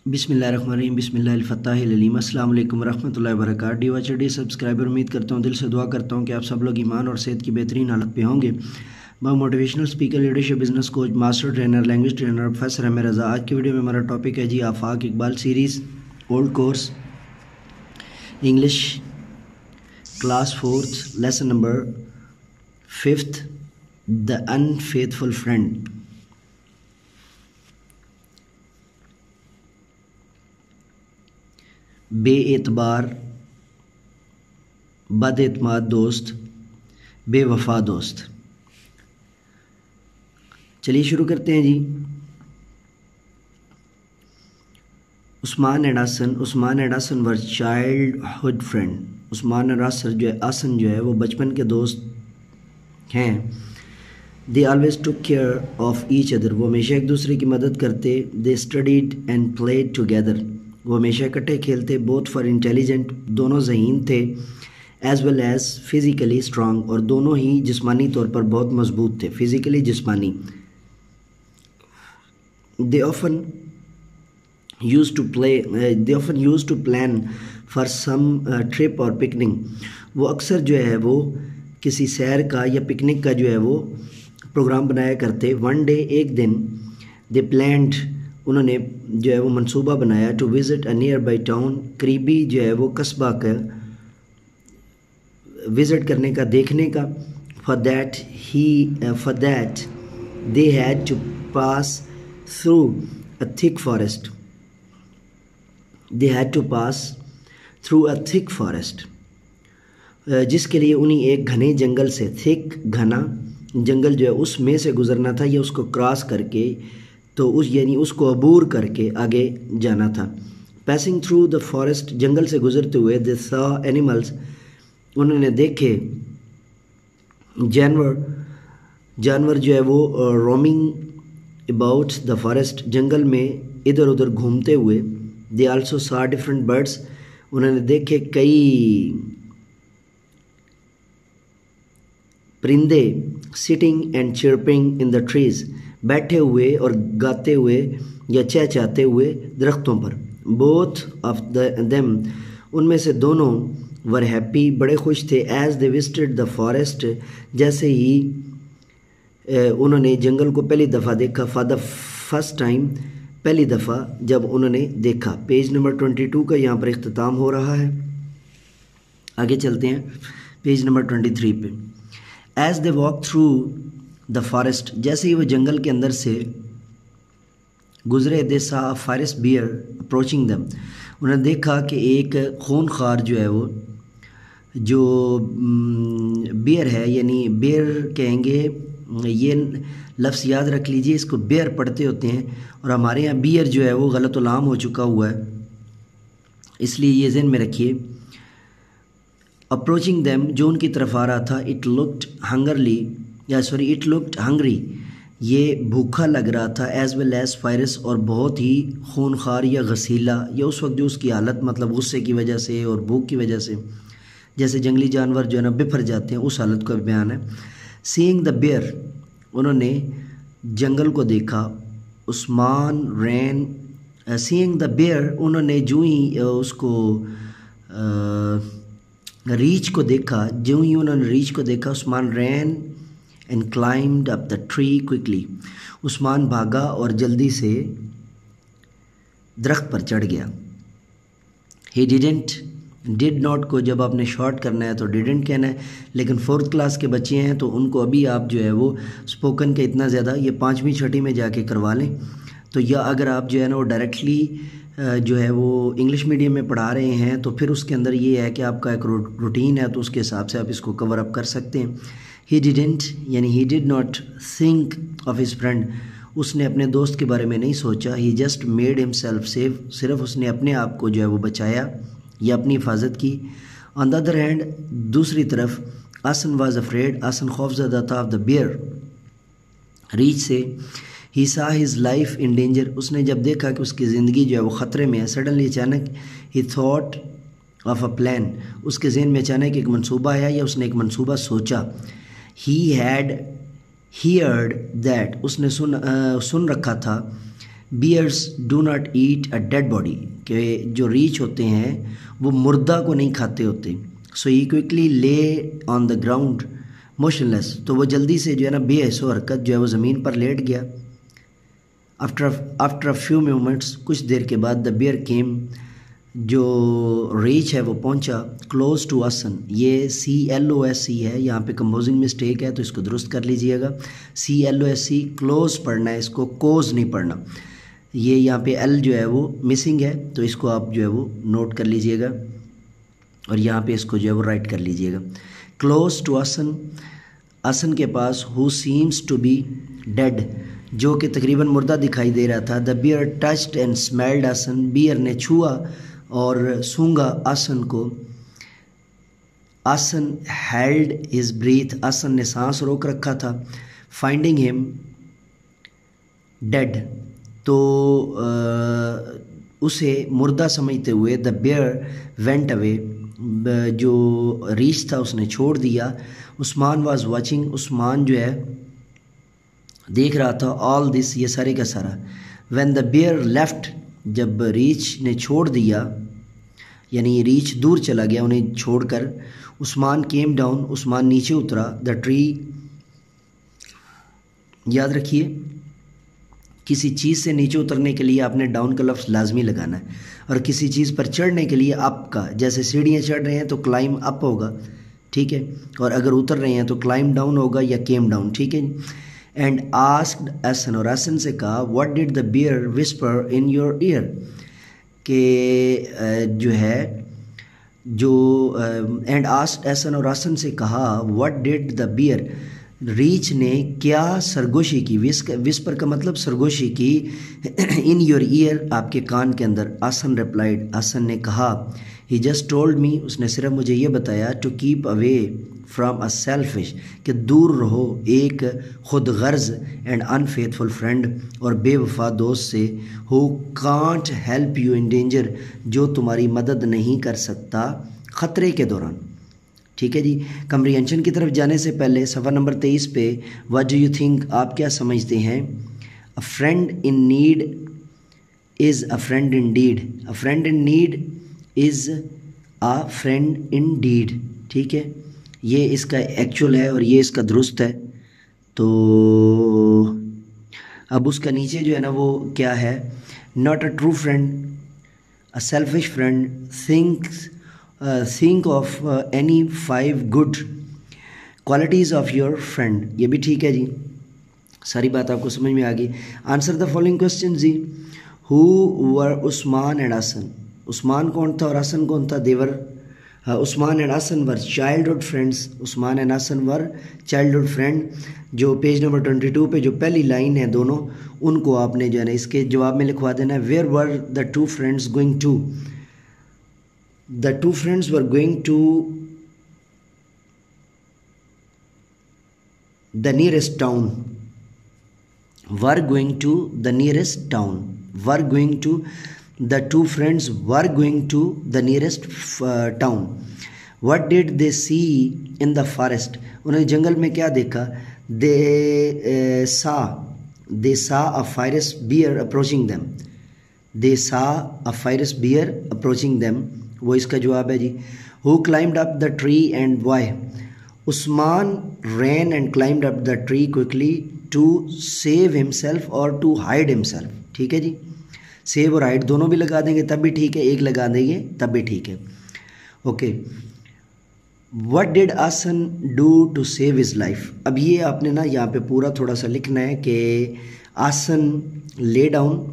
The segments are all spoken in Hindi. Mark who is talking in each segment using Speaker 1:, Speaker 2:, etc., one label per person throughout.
Speaker 1: बिस्मिल्लाहिर्रहमानिर्रहीम बिस्मिल्लाहिल-फ़त्ताहिल-अलीम अस्सलाम वालेकुम रहमतुल्लाहि व बरकातहू। डी सब्सक्राइबर, उम्मीद करता हूँ, दिल से दुआ करता हूँ कि आप सब लोग ईमान और सेहत की बेहतरीन हालत पे होंगे। मैं motivational speaker, leadership, business coach, master trainer, language trainer, professor Ahmed Raza. आज की वीडियो में हमारा टॉपिक है जी Afaq Iqbal series old course English class 4th lesson number 5th the unfaithful friend. बेएतबार, बदएतमाद दोस्त, बेवफा दोस्त। चलिए शुरू करते हैं जी। Usman and Hasan were childhood friend. Usman और हसन जो है वो बचपन के दोस्त हैं। They always took care of each other. वो हमेशा एक दूसरे की मदद करते। दे स्टडीड एंड प्लेड टुगेदर। वो हमेशा इकट्ठे खेलते। बोथ फॉर इंटेलिजेंट, दोनों ज़हीन थे। As well as physically strong, और दोनों ही जिस्मानी तौर पर बहुत मजबूत थे, फिज़िकली जिस्मानी। They often use to plan for some trip और पिकनिक। वो अक्सर जो है वो किसी सैर का या पिकनिक का जो है वो प्रोग्राम बनाया करते। वन डे, एक दिन, दे प्लान्ड, उन्होंने जो है वो मंसूबा बनाया, to visit a nearby town, करीबी जो है वो कस्बा का विज़िट करने का, देखने का। For that they had to pass through a thick forest. जिसके लिए उन्हें एक घने जंगल से, थिक घना जंगल जो है उसमें से गुजरना था, या उसको क्रॉस करके, तो यानी उसको अबूर करके आगे जाना था। पैसिंग थ्रू द फॉरेस्ट, जंगल से गुजरते हुए, दे सॉ एनिमल्स, उन्होंने देखे जानवर जो है वो रोमिंग अबाउट द फॉरेस्ट, जंगल में इधर उधर घूमते हुए। They also saw different birds, उन्होंने देखे कई परिंदे। Sitting and chirping in the trees, बैठे हुए और गाते हुए या चहचहाते हुए दरख्तों पर। बोथ ऑफ देम, उनमें से दोनों, वर हैप्पी, बड़े खुश थे। As they visited the forest, जैसे ही उन्होंने जंगल को पहली दफ़ा देखा। फॉर द फर्स्ट टाइम, पहली दफ़ा जब उन्होंने देखा। पेज नंबर 22 का यहाँ पर इख्तिताम हो रहा है। आगे चलते हैं पेज नंबर 23 पे। As they walk through the forest, जैसे ही वो जंगल के अंदर से गुजरे, दे सा फॉरेस्ट बियर अप्रोचिंग दम, उन्होंने देखा कि एक खूनखार जो है वो, जो बियर है, यानी बियर कहेंगे, ये लफ्ज़ याद रख लीजिए, इसको बियर पढ़ते होते हैं, और हमारे यहाँ बियर जो है वो गलत उलाम हो चुका हुआ है, इसलिए ये ज़हन में रखिए। अप्रोचिंग दैम, जो उनकी तरफ आ रहा था। इट लुक्ड हंग्री, ये भूखा लग रहा था। एज वेल एज फायरस, और बहुत ही खूनखार या गसीला, या उस वक्त जो उसकी हालत, मतलब गुस्से की वजह से और भूख की वजह से, जैसे जंगली जानवर जो है ना बिफर जाते हैं, उस हालत का बयान है। सीइंग द बियर, उन्होंने जंगल को देखा। उस्मान रैन, सीइंग द बियर, उन्होंने जो ही उसको रीछ को देखा, जो ही उन्होंने रीछ को देखा, Usman ran and climbed up the tree quickly, Usman भागा और जल्दी से दरख्त पर चढ़ गया। ही डिड नॉट को जब आपने शॉर्ट करना है तो डिडेंट कहना है, लेकिन 4th क्लास के बच्चे हैं तो उनको अभी आप जो है वो स्पोकन के इतना ज़्यादा, ये 5वीं 6वीं में जाके करवा लें। तो या अगर आप जो है ना वो डायरेक्टली जो है वो इंग्लिश मीडियम में पढ़ा रहे हैं, तो फिर उसके अंदर ये है कि आपका एक रूटीन है, तो उसके हिसाब से आप इसको कवर अप कर सकते हैं। He did not think of his friend, उसने अपने दोस्त के बारे में नहीं सोचा। ही जस्ट मेड हिमसेल्फ सेफ, सिर्फ उसने अपने आप को जो है वो बचाया या अपनी हिफाजत की। ऑन द अदर हैंड, दूसरी तरफ, हसन वाज अफ्रेड, हसन खौफज़दा था, ऑफ द बियर, रीछ से। ही सा हिज लाइफ इन डेंजर, उसने जब देखा कि उसकी ज़िंदगी जो है वो ख़तरे में है। सडनली, अचानक, ही थॉट ऑफ अ प्लान, उसके जहन में अचानक एक मंसूबा आया, या उसने एक मंसूबा सोचा। ही हैड हियर्ड दैट, उसने सुन रखा था bears do not eat a dead body, के जो रीछ होते हैं वो मुर्दा को नहीं खाते होते। सो ही quickly lay on the ground motionless, तो वो जल्दी से जो है ना बेहसो हरकत जो है वो ज़मीन पर लेट गया। आफ्टर अ फ्यू मोमेंट्स, कुछ देर के बाद, द बियर केम, जो रीच है वो पहुंचा, क्लोज टू आसन। ये CLOSC है, यहाँ पे कंपोजिंग मिस्टेक है तो इसको दुरुस्त कर लीजिएगा। CLOSC क्लोज पढ़ना है, इसको कोज नहीं पढ़ना। ये यहाँ पे L जो है वो मिसिंग है तो इसको आप जो है वो नोट कर लीजिएगा और यहाँ पे इसको जो है वो राइट कर लीजिएगा। क्लोज टू आसन, आसन के पास, who seems to be dead, जो कि तकरीबन मुर्दा दिखाई दे रहा था। The bear touched and smelled Asan, bear ने छुआ और सूंघा आसन को। आसन हेल्ड हिज ब्रीथ, आसन ने सांस रोक रखा था। फाइंडिंग हिम डेड, तो उसे मुर्दा समझते हुए द बियर वेंट अवे, जो रीछ था उसने छोड़ दिया। उस्मान वाज वाचिंग, उस्मान जो है देख रहा था। ऑल दिस, ये सारे का सारा। व्हेन द बियर लेफ्ट, जब रीछ ने छोड़ दिया, यानी रीछ दूर चला गया उन्हें छोड़कर। उस्मान केम डाउन, उस्मान नीचे उतरा। द ट्री, याद रखिए किसी चीज़ से नीचे उतरने के लिए आपने डाउन का लफ्ज़ लाजमी लगाना है, और किसी चीज़ पर चढ़ने के लिए अप का, जैसे सीढ़ियाँ चढ़ रहे हैं तो क्लाइम अप होगा, ठीक है, और अगर उतर रहे हैं तो क्लाइम डाउन होगा या केम डाउन, ठीक है। एंड आस्क्ड आसन, और आसन से कहा, what did the bear whisper in your ear, के जो है जो एंड आस्क्ड आसन, और आसन से कहा, व्हाट डिड द बियर, रीछ ने क्या सरगोशी की, विस्पर का मतलब सरगोशी की, इन योर ईयर, आपके कान के अंदर। आसन रिप्लाइड, आसन ने कहा, ही जस्ट टोल्ड मी, उसने सिर्फ मुझे ये बताया, to keep away from a selfish, कि दूर रहो एक खुद गर्ज एंड अनफेथफुल फ्रेंड, और बेवफा दोस्त से, who can't help you in danger, जो तुम्हारी मदद नहीं कर सकता ख़तरे के दौरान, ठीक है जी। कम्प्रीहेंशन की तरफ जाने से पहले सफ़ा नंबर 23 पे, व्हाट डू यू थिंक, आप क्या समझते हैं। A friend in need is a friend in deed, a friend in need is a friend in deed, ठीक है, ये इसका एक्चुअल है और ये इसका दुरुस्त है। तो अब उसका नीचे जो है ना वो क्या है, not a true friend, a selfish friend, think of any 5 good qualities of your friend, ये भी ठीक है जी, सारी बात आपको समझ में आ गई। आंसर द फॉलोइंग क्वेश्चन जी। Who were Usman and Aasan, Usman कौन था और आसन कौन था। देवर उस्मान एंड आसन वर चाइल्डहुड फ्रेंड्स, उस्मान एंड आसन वर चाइल्डहुड फ्रेंड। जो पेज नंबर 22 पे जो पहली लाइन है दोनों, उनको आपने जो है ना इसके जवाब में लिखवा देना है। Where were the two friends going to, the two friends were going to the nearest town, were going to the nearest town, were going to, the two friends were going to the nearest town. What did they see in the forest, उन्होंने जंगल में क्या देखा। they saw a fierce bear approaching them, they saw a fierce bear approaching them, वो इसका जवाब है जी। Who climbed up the tree and why, Usman ran and climbed up the tree quickly to save himself और टू हाइड हिमसेल्फ, ठीक है जी। सेव और हाइड दोनों भी लगा देंगे तब भी ठीक है, एक लगा देंगे तब भी ठीक है, okay. What did Aasan do to save his life, अब ये आपने ना यहाँ पे पूरा थोड़ा सा लिखना है कि आसन ले डाउन,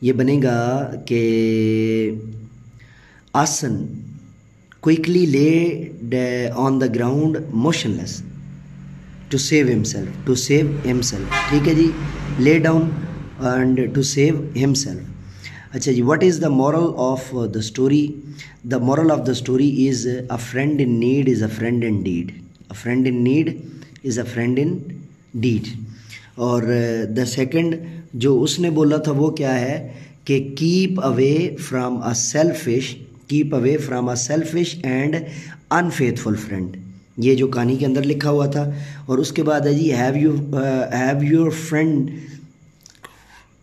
Speaker 1: ये बनेगा कि Asan quickly lay on the ground motionless to save himself, to save himself, ठीक है जी। Lay down and to save himself. अच्छा जी, what is the moral of the story, the moral of the story is a friend in need is a friend in deed, a friend in need is a friend in deed. और द सेकंड जो उसने बोला था वो क्या है कि keep away from a selfish, keep away from a selfish and unfaithful friend, ये जो कहानी के अंदर लिखा हुआ था। और उसके बाद है जी have your friend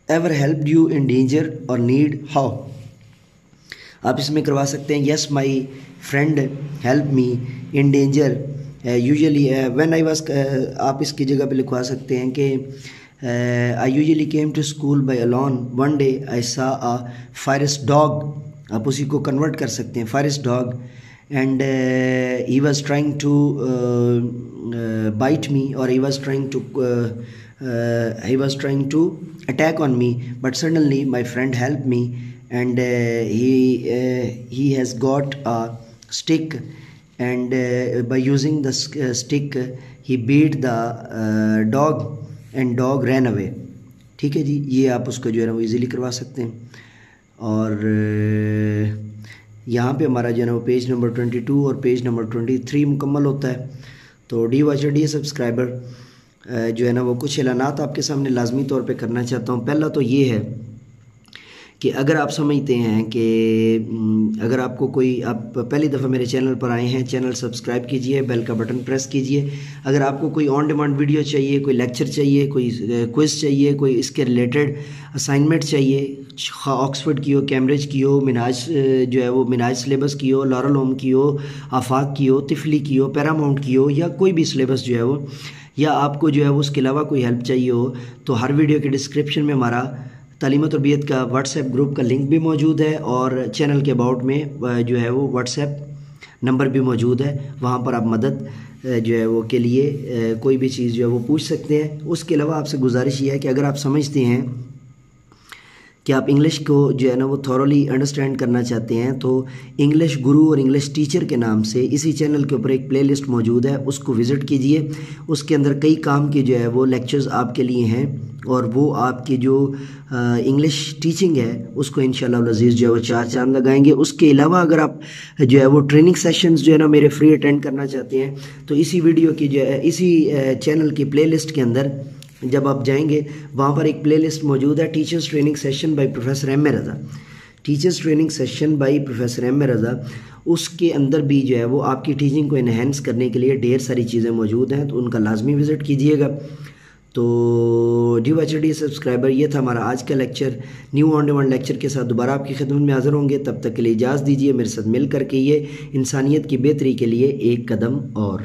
Speaker 1: ever help you in danger और नीड, हाउ। आप इसमें करवा सकते हैं yes my friend help me in danger usually when I was. आप इसकी जगह पे लिखवा सकते हैं कि I usually came to school by alone, one day I saw a फायरेस्ट dog. आप उसी को कन्वर्ट कर सकते हैं fierce dog, and he was trying to bite me और he was trying to attack on me, but suddenly my friend help me and he has got a stick, and by using the stick he beat the dog and dog ran away। ठीक है जी, ये आप उसको जो है ना वो इजीली करवा सकते हैं। और यहाँ पे हमारा जो है ना वो पेज नंबर 22 और पेज नंबर 23 मुकम्मल होता है। तो डी वॉचर डी सब्सक्राइबर जो है ना वो कुछ ऐलानात आपके सामने लाजमी तौर पे करना चाहता हूँ। पहला तो ये है कि अगर आप समझते हैं कि अगर आपको कोई, आप पहली दफ़ा मेरे चैनल पर आए हैं, चैनल सब्सक्राइब कीजिए, बेल का बटन प्रेस कीजिए। अगर आपको कोई ऑन डिमांड वीडियो चाहिए, कोई लेक्चर चाहिए, कोई क्विज़ चाहिए, कोई इसके रिलेटेड असाइनमेंट चाहिए, ऑक्सफोर्ड की हो, कैम्ब्रिज की हो, मिनाज जो है वो मिनाज सिलेबस की हो, लॉरल होम की हो, आफाक की हो, तिफली की हो, पैरामाउंट की हो, या कोई भी सिलेबस जो है वो, या आपको जो है वो उसके अलावा कोई हेल्प चाहिए हो, तो हर वीडियो के डिस्क्रिप्शन में हमारा तालीम और तरबियत का व्हाट्सएप ग्रुप का लिंक भी मौजूद है, और चैनल के अबाउट में जो है वो व्हाट्सएप नंबर भी मौजूद है। वहाँ पर आप मदद जो है वो के लिए कोई भी चीज़ जो है वो पूछ सकते हैं। उसके अलावा आपसे गुजारिश ये है कि अगर आप समझते हैं कि आप इंग्लिश को जो है ना वो थॉरली अंडरस्टैंड करना चाहते हैं, तो इंग्लिश गुरु और इंग्लिश टीचर के नाम से इसी चैनल के ऊपर एक प्लेलिस्ट मौजूद है, उसको विज़िट कीजिए। उसके अंदर कई काम के जो है वो लेक्चर्स आपके लिए हैं, और वो आपकी जो इंग्लिश टीचिंग है उसको इंशाल्लाह अज़ीज़ जो है वो चार चांद लगाएंगे। उसके अलावा अगर आप जो है वो ट्रेनिंग सेशंस जो है ना मेरे फ्री अटेंड करना चाहते हैं, तो इसी वीडियो की जो है इसी चैनल की प्लेलिस्ट के अंदर जब आप जाएंगे वहाँ पर एक प्लेलिस्ट मौजूद है, teachers training session by professor M A Raza, teachers training session by professor M A Raza. उसके अंदर भी जो है वो आपकी टीचिंग को इन्हेंस करने के लिए ढेर सारी चीज़ें मौजूद हैं, तो उनका लाजमी विज़िट कीजिएगा। तो डी वॉचर डी सब्सक्राइबर, ये था हमारा आज का lecture. New on demand lecture के साथ दोबारा आपकी खिदमत में हाज़िर होंगे। तब तक के लिए इजाज़त दीजिए, मेरे साथ मिल करके ये इंसानियत की बेहतरी के लिए एक कदम और।